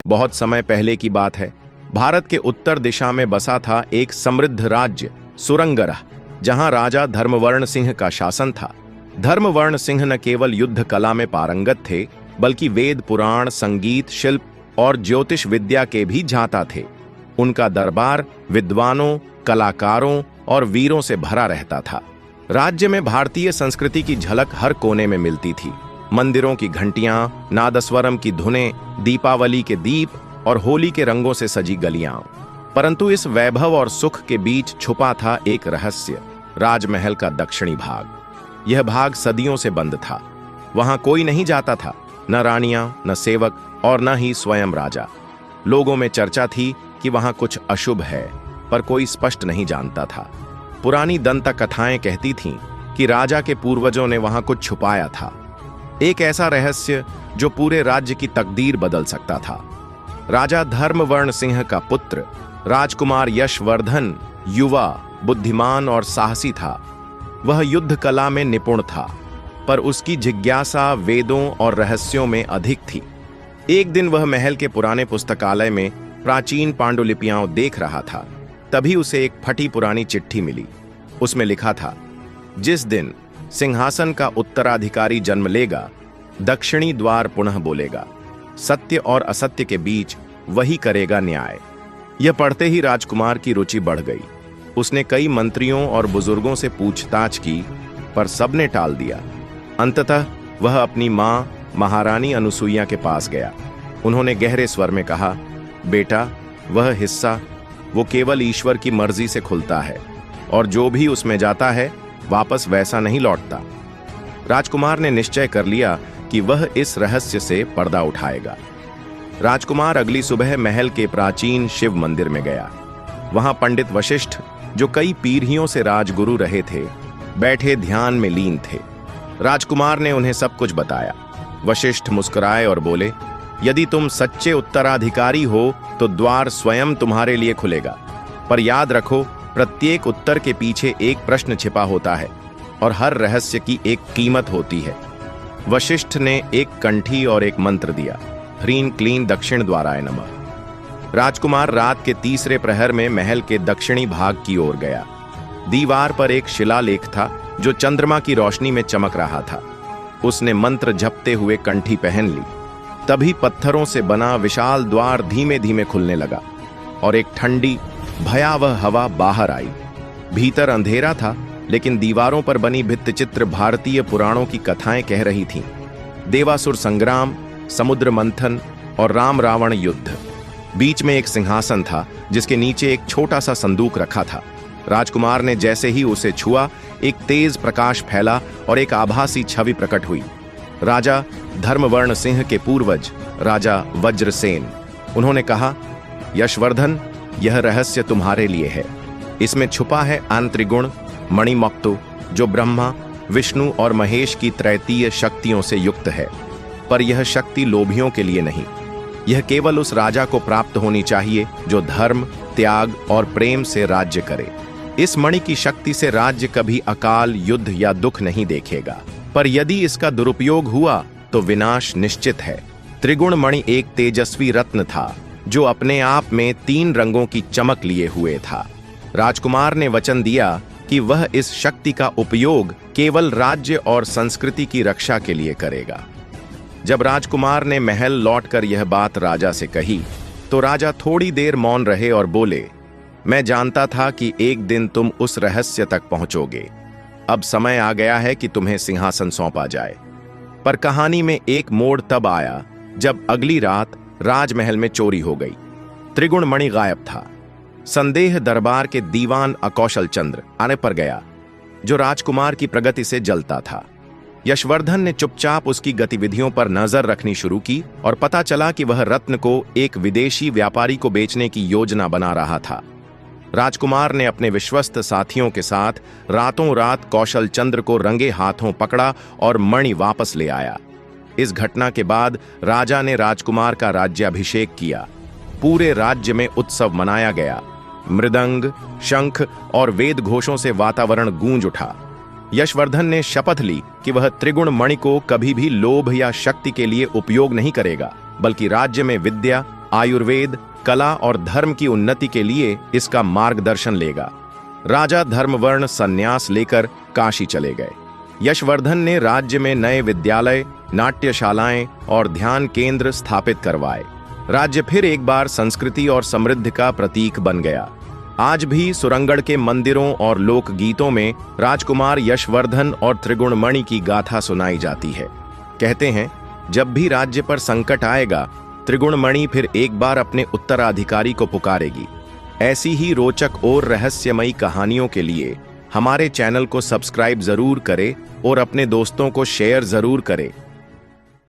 बहुत समय पहले की बात है। भारत के उत्तर दिशा में बसा था एक समृद्ध राज्य सुरंगरह, जहां राजा धर्मवर्ण सिंह का शासन था। धर्मवर्ण सिंह न केवल युद्ध कला में पारंगत थे, बल्कि वेद पुराण, संगीत, शिल्प और ज्योतिष विद्या के भी झांता थे। उनका दरबार विद्वानों, कलाकारों और वीरों से भरा रहता था। राज्य में भारतीय संस्कृति की झलक हर कोने में मिलती थी। मंदिरों की घंटियां, नादस्वरम की धुनें, दीपावली के दीप और होली के रंगों से सजी गलियां। परंतु इस वैभव और सुख के बीच छुपा था एक रहस्य, राजमहल का दक्षिणी भाग। यह भाग सदियों से बंद था। वहां कोई नहीं जाता था, न रानियां, न सेवक और न ही स्वयं राजा। लोगों में चर्चा थी कि वहां कुछ अशुभ है, पर कोई स्पष्ट नहीं जानता था। पुरानी दंत कथाएं कहती थीं कि राजा के पूर्वजों ने वहां कुछ छुपाया था, एक ऐसा रहस्य जो पूरे राज्य की तकदीर बदल सकता था। राजा धर्मवर्ण सिंह का पुत्र राजकुमार यशवर्धन युवा, बुद्धिमान और साहसी था। वह युद्ध कला में निपुण था, पर उसकी जिज्ञासा वेदों और रहस्यों में अधिक थी। एक दिन वह महल के पुराने पुस्तकालय में प्राचीन पांडुलिपियां देख रहा था। तभी उसे एक फटी पुरानी चिट्ठी मिली। उसमें लिखा था, जिस दिन सिंहासन का उत्तराधिकारी जन्म लेगा, दक्षिणी द्वार पुनः बोलेगा, सत्य और असत्य के बीच वही करेगा न्याय। यह पढ़ते ही राजकुमार की रुचि बढ़ गई। उसने कई मंत्रियों और बुजुर्गों से पूछताछ की, पर सबने टाल दिया। अंततः वह अपनी मां महारानी अनुसुईया के पास गया। उन्होंने गहरे स्वर में कहा, बेटा, वह हिस्सा वो केवल ईश्वर की मर्जी से खुलता है, और जो भी उसमें जाता है वापस वैसा नहीं लौटता। राजकुमार ने निश्चय कर लिया कि वह इस रहस्य से पर्दा उठाएगा। राजकुमार अगली सुबह महल के प्राचीन शिव मंदिर में गया। वहां पंडित वशिष्ठ, जो कई पीढ़ियों से राजगुरु रहे थे, बैठे ध्यान में लीन थे। राजकुमार ने उन्हें सब कुछ बताया। वशिष्ठ मुस्कुराए और बोले, यदि तुम सच्चे उत्तराधिकारी हो तो द्वार स्वयं तुम्हारे लिए खुलेगा, पर याद रखो, प्रत्येक उत्तर के पीछे एक प्रश्न छिपा होता है और हर रहस्य की एक कीमत होती है। वशिष्ठ ने एक कंठी और एक मंत्र दिया, ह्रीं क्लीं दक्षिण द्वाराय नमः। राजकुमार रात के तीसरे प्रहर में महल के दक्षिणी भाग की ओर गया। दीवार पर एक शिलालेख था जो चंद्रमा की रोशनी में चमक रहा था। उसने मंत्र जपते हुए कंठी पहन ली। तभी पत्थरों से बना विशाल द्वार धीमे धीमे खुलने लगा और एक ठंडी भयावह हवा बाहर आई। भीतर अंधेरा था, लेकिन दीवारों पर बनी भित्तिचित्र भारतीय पुराणों की कथाएं कह रही थीं। देवासुर संग्राम, समुद्र मंथन और राम रावण युद्ध। बीच में एक सिंहासन था जिसके नीचे एक छोटा सा संदूक रखा था। राजकुमार ने जैसे ही उसे छुआ, एक तेज प्रकाश फैला और एक आभासी छवि प्रकट हुई। राजा धर्मवर्ण सिंह के पूर्वज राजा वज्रसेन। उन्होंने कहा, यशवर्धन, यह रहस्य तुम्हारे लिए है। इसमें छुपा है आंतरिगुण मणिमक्तु, जो ब्रह्मा, विष्णु और महेश की त्रैतीय शक्तियों से युक्त है। पर यह शक्ति लोभियों के लिए नहीं। यह केवल उस राजा को प्राप्त होनी चाहिए जो धर्म, त्याग और प्रेम से राज्य करे। इस मणि की शक्ति से राज्य कभी अकाल, युद्ध या दुख नहीं देखेगा, पर यदि इसका दुरुपयोग हुआ तो विनाश निश्चित है। त्रिगुण मणि एक तेजस्वी रत्न था जो अपने आप में 3 रंगों की चमक लिए हुए था। राजकुमार ने वचन दिया कि वह इस शक्ति का उपयोग केवल राज्य और संस्कृति की रक्षा के लिए करेगा। जब राजकुमार ने महल लौटकर यह बात राजा से कही, तो राजा थोड़ी देर मौन रहे और बोले, मैं जानता था कि एक दिन तुम उस रहस्य तक पहुंचोगे। अब समय आ गया है कि तुम्हें सिंहासन सौंपा जाए। पर कहानी में एक मोड़ तब आया जब अगली रात राजमहल में चोरी हो गई। त्रिगुण मणि गायब था। संदेह दरबार के दीवान अकौशल चंद्र आने पर गया, जो राजकुमार की प्रगति से जलता था। यशवर्धन ने चुपचाप उसकी गतिविधियों पर नजर रखनी शुरू की और पता चला कि वह रत्न को एक विदेशी व्यापारी को बेचने की योजना बना रहा था। राजकुमार ने अपने विश्वस्त साथियों के साथ रातों रात कौशल चंद्र को रंगे हाथों पकड़ा और मणि वापस ले आया। इस घटना के बाद राजा ने राजकुमार का राज्याभिषेक किया। पूरे राज्य में उत्सव मनाया गया। मृदंग, शंख और वेद घोषों से वातावरण गूंज उठा। यशवर्धन ने शपथ ली कि वह त्रिगुण मणि को कभी भी लोभ या शक्ति के लिए उपयोग नहीं करेगा, बल्कि राज्य में विद्या, आयुर्वेद, कला और धर्म की उन्नति के लिए इसका मार्गदर्शन लेगा। राजा धर्मवर्ण संन्यास लेकर काशी चले गए। यशवर्धन ने राज्य में नए विद्यालय, नाट्यशालाएं और ध्यान केंद्र स्थापित करवाए। राज्य फिर एक बार संस्कृति और समृद्धि का प्रतीक बन गया। आज भी सुरंगढ़ के मंदिरों और लोकगीतों में राजकुमार यशवर्धन और त्रिगुणमणि की गाथा सुनाई जाती है। कहते हैं, जब भी राज्य पर संकट आएगा, त्रिगुणमणि फिर एक बार अपने उत्तराधिकारी को पुकारेगी। ऐसी ही रोचक और रहस्यमयी कहानियों के लिए हमारे चैनल को सब्सक्राइब जरूर करें और अपने दोस्तों को शेयर जरूर करें।